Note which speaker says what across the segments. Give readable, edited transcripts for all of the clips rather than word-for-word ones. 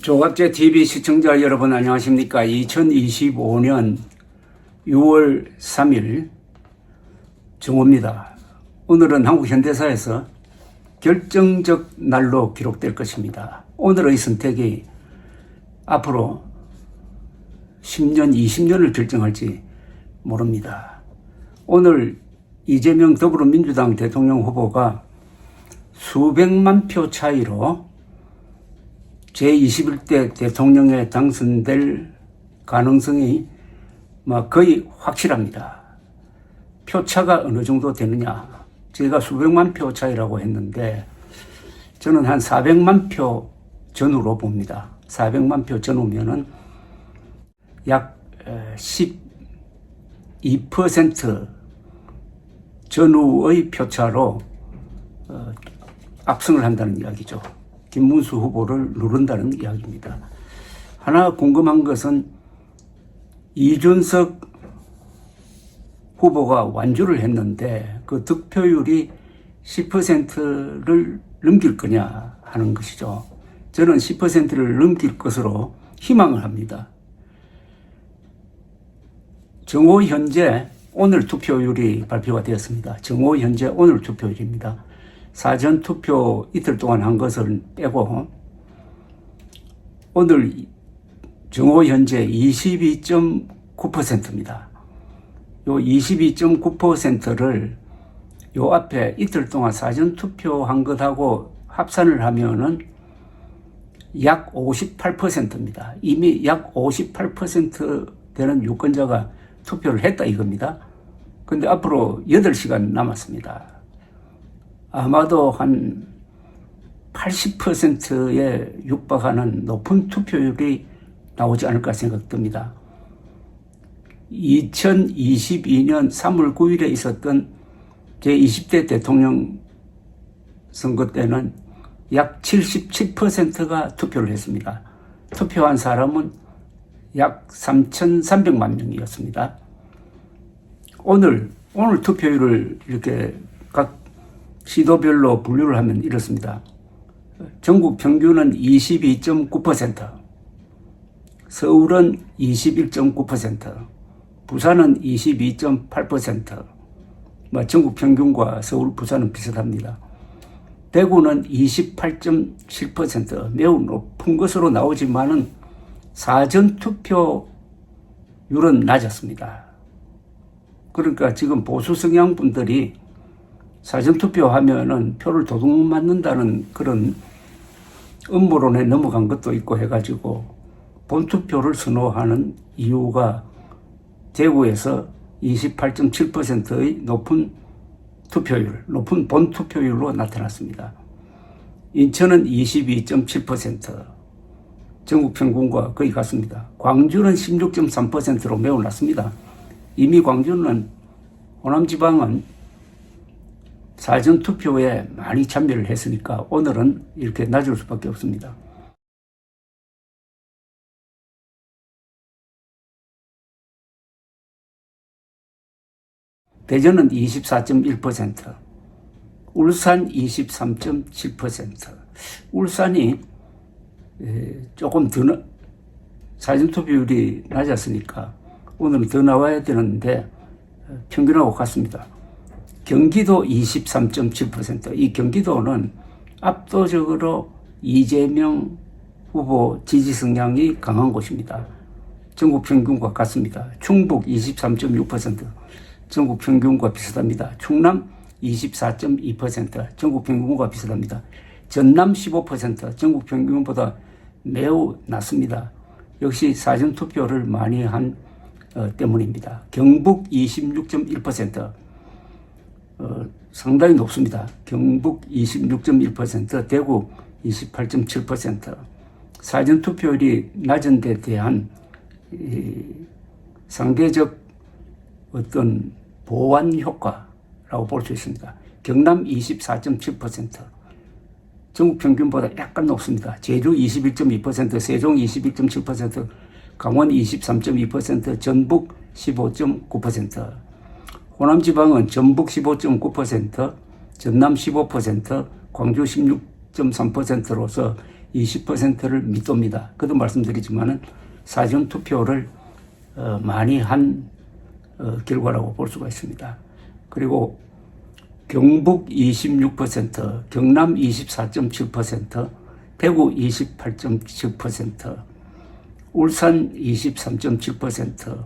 Speaker 1: 조갑제 TV 시청자 여러분 안녕하십니까? 2025년 6월 3일 정오입니다. 오늘은 한국 현대사에서 결정적 날로 기록될 것입니다. 오늘의 선택이 앞으로 10년, 20년을 결정할지 모릅니다. 오늘 이재명 더불어민주당 대통령 후보가 수백만 표 차이로 제21대 대통령에 당선될 가능성이 거의 확실합니다. 표차가 어느 정도 되느냐. 제가 수백만 표 차이라고 했는데 저는 한 400만 표 전후로 봅니다. 400만 표 전후면은 약 12% 전후의 표차로 압승을 한다는 이야기죠. 김문수 후보를 누른다는 이야기입니다. 하나 궁금한 것은 이준석 후보가 완주를 했는데 그 득표율이 10%를 넘길 거냐 하는 것이죠. 저는 10%를 넘길 것으로 희망을 합니다. 정오 현재 오늘 투표율이 발표가 되었습니다. 정오 현재 오늘 투표율입니다. 사전 투표 이틀 동안 한 것을 빼고 오늘 정오 현재 22.9%입니다. 요 22.9%를 요 앞에 이틀 동안 사전 투표 한 것하고 합산을 하면은 약 58%입니다. 이미 약 58% 되는 유권자가 투표를 했다 이겁니다. 근데 앞으로 8시간 남았습니다. 아마도 한 80%에 육박하는 높은 투표율이 나오지 않을까 생각됩니다. 2022년 3월 9일에 있었던 제20대 대통령 선거 때는 약 77%가 투표를 했습니다. 투표한 사람은 약 3,300만 명이었습니다. 오늘 투표율을 이렇게 각 시도별로 분류를 하면 이렇습니다. 전국 평균은 22.9%, 서울은 21.9%, 부산은 22.8%, 전국 평균과 서울, 부산은 비슷합니다. 대구는 28.7%, 매우 높은 것으로 나오지만은 사전 투표율은 낮았습니다. 그러니까 지금 보수 성향 분들이 사전투표하면은 표를 도둑 맞는다는 그런 음모론에 넘어간 것도 있고 해가지고 본투표를 선호하는 이유가 대구에서 28.7%의 높은 본투표율로 나타났습니다. 인천은 22.7%, 전국 평균과 거의 같습니다. 광주는 16.3%로 매우 낮습니다. 이미 광주는 호남지방은 사전투표에 많이 참여를 했으니까 오늘은 이렇게 낮을 수밖에 없습니다. 대전은 24.1%, 울산 23.7%. 울산이 조금 더 사전투표율이 낮았으니까 오늘은 더 나와야 되는데 평균하고 같습니다. 경기도 23.7%. 이 경기도는 압도적으로 이재명 후보 지지 성향이 강한 곳입니다. 전국 평균과 같습니다. 충북 23.6%, 전국 평균과 비슷합니다. 충남 24.2%, 전국 평균과 비슷합니다. 전남 15%, 전국 평균보다 매우 낮습니다. 역시 사전투표를 많이 한 때문입니다. 경북 26.1%, 상당히 높습니다. 경북 26.1%, 대구 28.7%. 사전투표율이 낮은 데 대한 상대적 어떤 보완 효과라고 볼 수 있습니다. 경남 24.7%, 전국 평균보다 약간 높습니다. 제주 21.2%, 세종 21.7%, 강원 23.2%, 전북 15.9%. 호남지방은 전북 15.9%, 전남 15%, 광주 16.3%로서 20%를 밑돕니다. 그도 말씀드리지만은 사전 투표를 많이 한 결과라고 볼 수가 있습니다. 그리고 경북 26%, 경남 24.7%, 대구 28.7%, 울산 23.7%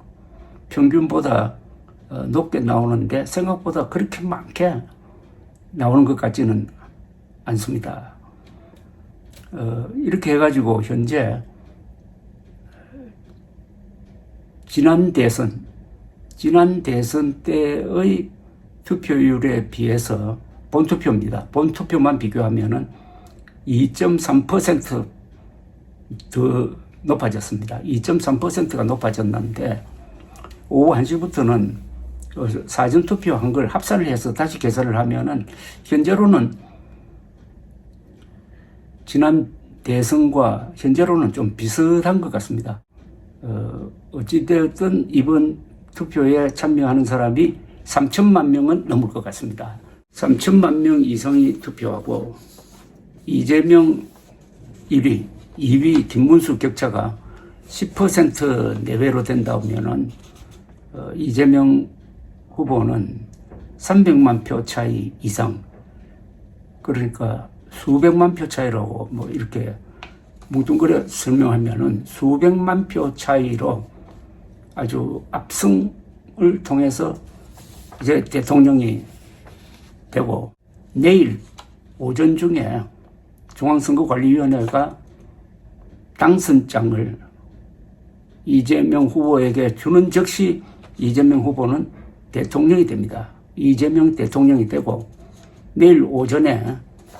Speaker 1: 평균보다 높게 나오는데 생각보다 그렇게 많게 나오는 것 같지는 않습니다. 이렇게 해가지고 현재 지난 대선 때의 투표율에 비해서 본투표입니다. 본투표만 비교하면은 2.3% 더 높아졌습니다. 2.3%가 높아졌는데 오후 1시부터는 사전투표한 걸 합산을 해서 다시 계산을 하면은 현재로는 지난 대선과 현재로는 좀 비슷한 것 같습니다. 어찌되었든 이번 투표에 참여하는 사람이 3천만 명은 넘을 것 같습니다. 3천만 명 이상이 투표하고 이재명 1위, 2위 김문수 격차가 10% 내외로 된다면은 이재명 후보는 300만 표 차이 이상, 그러니까 수백만 표 차이라고 뭐 이렇게 뭉뚱그려 설명하면은 수백만 표 차이로 아주 압승을 통해서 이제 대통령이 되고, 내일 오전 중에 중앙선거관리위원회가 당선장을 이재명 후보에게 주는 즉시 이재명 후보는 대통령이 됩니다. 이재명 대통령이 되고 내일 오전에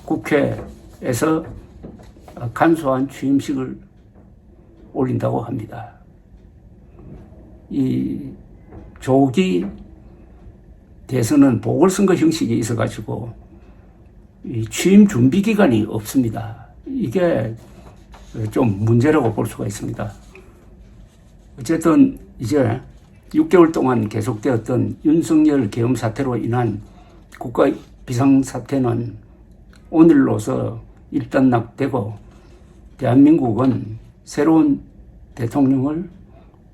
Speaker 1: 국회에서 간소한 취임식을 올린다고 합니다. 이 조기 대선은 보궐선거 형식이 있어가지고 이 취임 준비 기간이 없습니다. 이게 좀 문제라고 볼 수가 있습니다. 어쨌든 이제 6개월 동안 계속되었던 윤석열 계엄 사태로 인한 국가 비상사태는 오늘로서 일단락되고 대한민국은 새로운 대통령을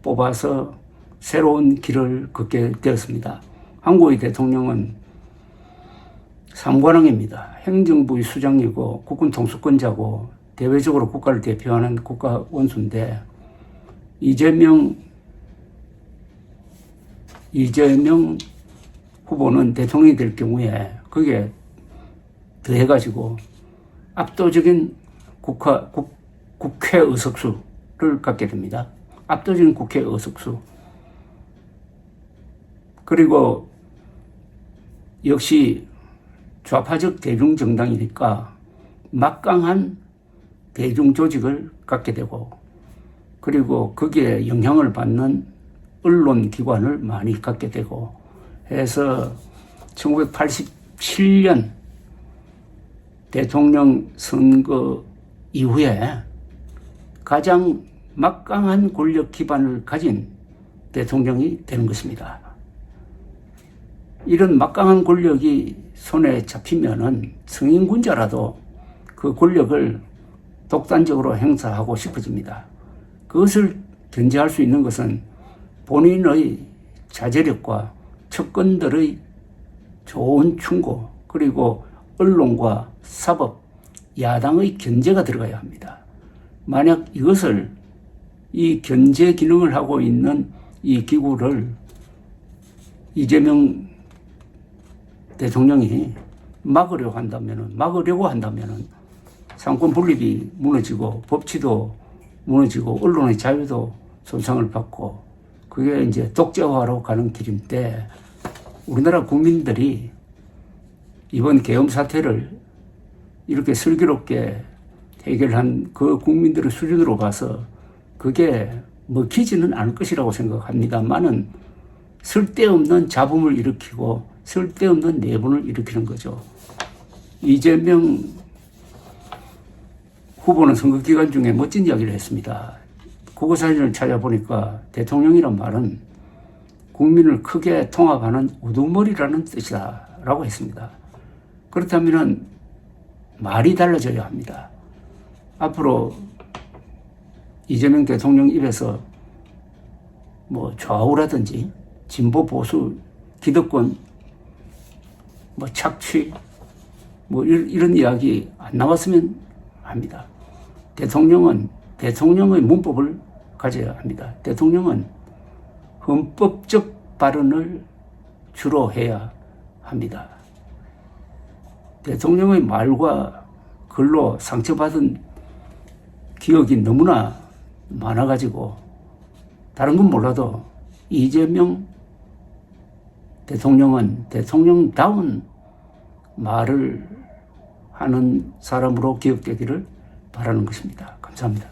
Speaker 1: 뽑아서 새로운 길을 걷게 되었습니다. 한국의 대통령은 삼관왕입니다. 행정부의 수장이고 국군 통수권자고 대외적으로 국가를 대표하는 국가 원수인데 이재명 후보는 대통령이 될 경우에 그게 더해가지고 압도적인 국회 의석수를 갖게 됩니다. 압도적인 국회 의석수. 그리고 역시 좌파적 대중정당이니까 막강한 대중조직을 갖게 되고, 그리고 거기에 영향을 받는 언론기관을 많이 갖게 되고 해서 1987년 대통령 선거 이후에 가장 막강한 권력 기반을 가진 대통령이 되는 것입니다. 이런 막강한 권력이 손에 잡히면은 성인군자라도 그 권력을 독단적으로 행사하고 싶어집니다. 그것을 견제할 수 있는 것은 본인의 자제력과 측근들의 좋은 충고, 그리고 언론과 사법, 야당의 견제가 들어가야 합니다. 만약 이것을, 이 견제 기능을 하고 있는 이 기구를 이재명 대통령이 막으려고 한다면은 상권 분립이 무너지고 법치도 무너지고 언론의 자유도 손상을 받고 그게 이제 독재화로 가는 길인데, 우리나라 국민들이 이번 계엄 사태를 이렇게 슬기롭게 해결한 그 국민들의 수준으로 봐서 그게 먹히지는 않을 것이라고 생각합니다만은 쓸데없는 잡음을 일으키고 쓸데없는 내분을 일으키는 거죠. 이재명 후보는 선거 기간 중에 멋진 이야기를 했습니다. 국어사전을 찾아보니까 대통령이란 말은 국민을 크게 통합하는 우두머리라는 뜻이다 라고 했습니다. 그렇다면 말이 달라져야 합니다. 앞으로 이재명 대통령 입에서 뭐 좌우라든지 진보 보수 기득권 뭐 착취 뭐 이런 이야기 안 나왔으면 합니다. 대통령은 대통령의 문법을 가져야 합니다. 대통령은 헌법적 발언을 주로 해야 합니다. 대통령의 말과 글로 상처받은 기억이 너무나 많아가지고 다른 건 몰라도 이재명 대통령은 대통령다운 말을 하는 사람으로 기억되기를 바라는 것입니다. 감사합니다.